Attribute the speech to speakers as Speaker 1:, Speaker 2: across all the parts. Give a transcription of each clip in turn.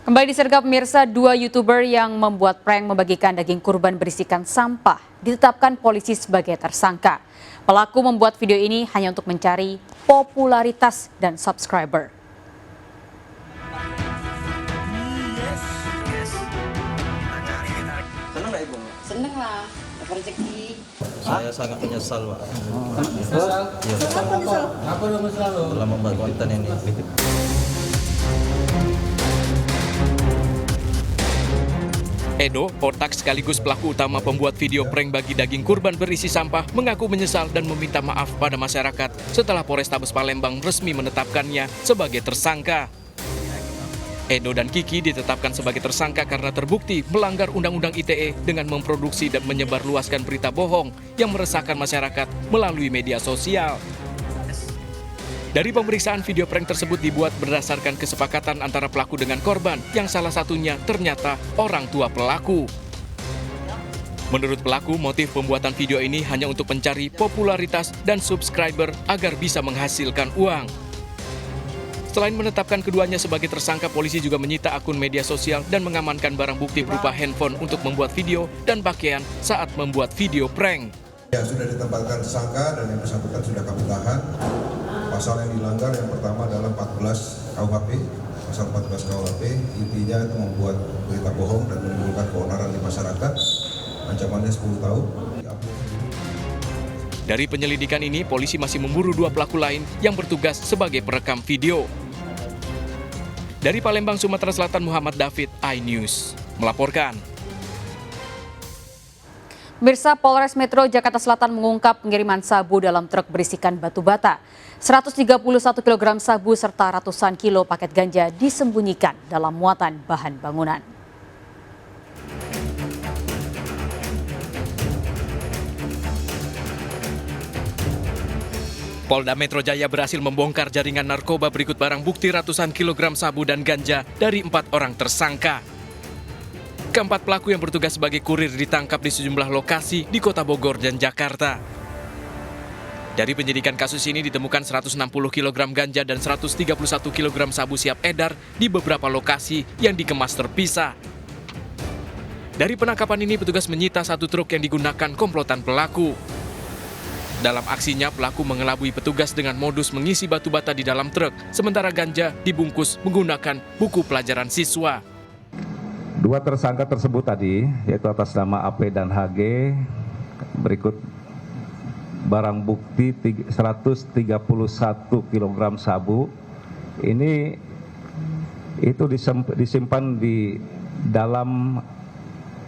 Speaker 1: Kembali disergap pemirsa, dua YouTuber yang membuat prank membagikan daging kurban berisikan sampah ditetapkan polisi sebagai tersangka. Pelaku membuat video ini hanya untuk mencari popularitas dan subscriber.
Speaker 2: Seneng nggak Ibu?
Speaker 3: Seneng lah, dapat rezeki.
Speaker 2: Saya sangat menyesal, Pak.
Speaker 4: Menyesal?
Speaker 2: Iya,
Speaker 4: Apa menyesal? Apa lo menyesal lo?
Speaker 2: telah membuat konten ini.
Speaker 5: Edo, otak sekaligus pelaku utama pembuat video prank bagi daging kurban berisi sampah, mengaku menyesal dan meminta maaf pada masyarakat setelah Polrestabes Palembang resmi menetapkannya sebagai tersangka. Edo dan Kiki ditetapkan sebagai tersangka karena terbukti melanggar Undang-Undang ITE dengan memproduksi dan menyebarluaskan berita bohong yang meresahkan masyarakat melalui media sosial. Dari pemeriksaan, video prank tersebut dibuat berdasarkan kesepakatan antara pelaku dengan korban, yang salah satunya ternyata orang tua pelaku. Menurut pelaku, motif pembuatan video ini hanya untuk mencari popularitas dan subscriber agar bisa menghasilkan uang. Selain menetapkan keduanya sebagai tersangka, polisi juga menyita akun media sosial dan mengamankan barang bukti berupa handphone untuk membuat video dan pakaian saat membuat video prank.
Speaker 6: Ya, sudah ditempatkan tersangka dan yang bersangkutan sudah kami tahan. Pasal yang dilanggar yang pertama adalah 14 KUHP. Pasal 14 KUHP intinya itu membuat berita bohong dan menimbulkan keonaran di masyarakat. Ancamannya 10 tahun.
Speaker 5: Dari penyelidikan ini, polisi masih memburu dua pelaku lain yang bertugas sebagai perekam video. Dari Palembang, Sumatera Selatan, Muhammad David, iNews melaporkan.
Speaker 1: Pemirsa, Polres Metro Jakarta Selatan mengungkap pengiriman sabu dalam truk berisikan batu bata. 131 kg sabu serta ratusan kilo paket ganja disembunyikan dalam muatan bahan bangunan.
Speaker 5: Polda Metro Jaya berhasil membongkar jaringan narkoba berikut barang bukti ratusan kilogram sabu dan ganja dari 4 orang tersangka. Keempat pelaku yang bertugas sebagai kurir ditangkap di sejumlah lokasi di Kota Bogor dan Jakarta. Dari penyidikan kasus ini ditemukan 160 kg ganja dan 131 kg sabu siap edar di beberapa lokasi yang dikemas terpisah. Dari penangkapan ini petugas menyita satu truk yang digunakan komplotan pelaku. Dalam aksinya, pelaku mengelabui petugas dengan modus mengisi batu bata di dalam truk, sementara ganja dibungkus menggunakan buku pelajaran siswa.
Speaker 7: Dua tersangka tersebut tadi, yaitu atas nama AP dan HG, berikut barang bukti 131 kg sabu. Ini itu disimpan di dalam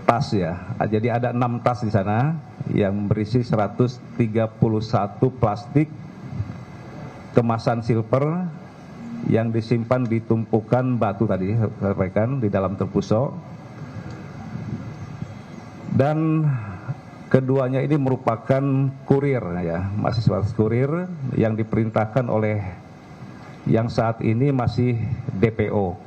Speaker 7: tas ya. Jadi ada 6 tas di sana yang berisi 131 plastik kemasan silver yang disimpan di tumpukan batu tadi, sampaikan di dalam terpusok. Dan keduanya ini merupakan kurir ya, mahasiswa kurir yang diperintahkan oleh yang saat ini masih DPO.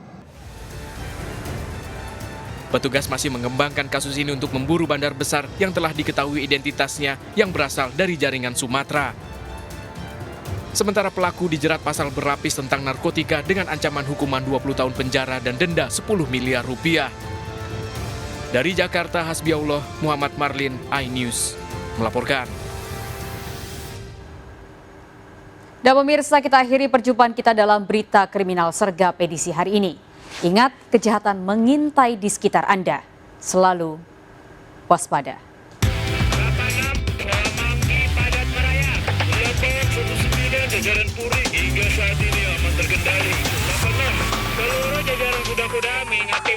Speaker 5: Petugas masih mengembangkan kasus ini untuk memburu bandar besar yang telah diketahui identitasnya yang berasal dari jaringan Sumatera. Sementara pelaku dijerat pasal berlapis tentang narkotika dengan ancaman hukuman 20 tahun penjara dan denda 10 miliar rupiah. Dari Jakarta, Hasbiaullah, Muhammad Marlin, iNews melaporkan.
Speaker 1: Dan pemirsa, kita akhiri perjumpaan kita dalam berita kriminal sergap edisi hari ini. Ingat, kejahatan mengintai di sekitar Anda. Selalu waspada.
Speaker 8: Jajaran Puri hingga saat ini aman terkendali. 86, seluruh jajaran kuda-kuda mengingati